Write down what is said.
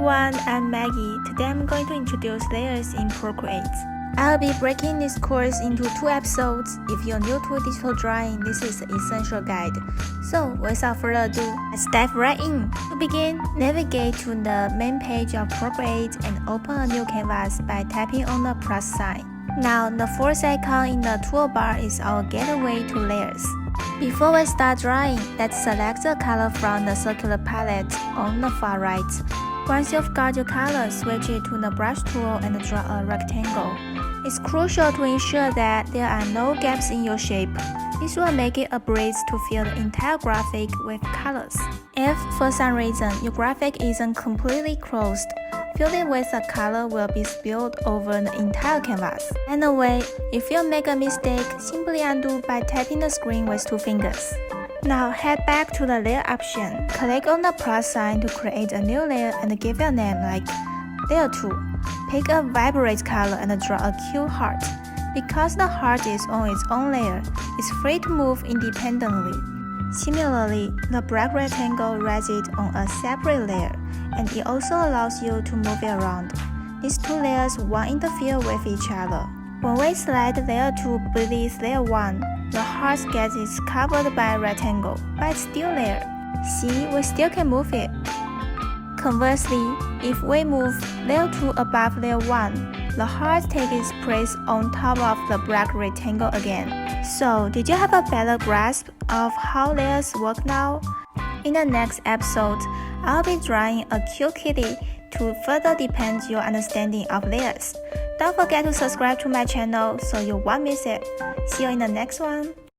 everyone, I'm Maggie. Today I'm going to introduce layers in Procreate. I'll be breaking this course into 2 episodes. If you're new to digital drawing, this is an essential guide. So without further ado, let's dive right in. To begin, navigate to the main page of Procreate and open a new canvas by tapping on the plus sign. Now, the fourth icon in the toolbar is our gateway to layers. Before we start drawing, let's select the color from the circular palette on the far right. Once you've got your color, switch it to the brush tool and draw a rectangle. It's crucial to ensure that there are no gaps in your shape. This will make it a breeze to fill the entire graphic with colors. If, for some reason, your graphic isn't completely closed, filling with a color will be spilled over the entire canvas. Anyway, if you make a mistake, simply undo by tapping the screen with 2 fingers. Now head back to the layer option. Click on the plus sign to create a new layer and give it a name like Layer 2. Pick a vibrate color and draw a cute heart. Because the heart is on its own layer, it's free to move independently. Similarly, the black rectangle rests on a separate layer, and it also allows you to move it around. These 2 layers won't interfere with each other. When we slide layer 2 beneath layer 1, the heart gets covered by a rectangle, but it's still there. See, we still can move it. Conversely, if we move layer 2 above layer 1, the heart takes its place on top of the black rectangle again. So, did you have a better grasp of how layers work now? In the next episode, I'll be drawing a cute kitty to further deepen your understanding of layers. Don't forget to subscribe to my channel so you won't miss it. See you in the next one.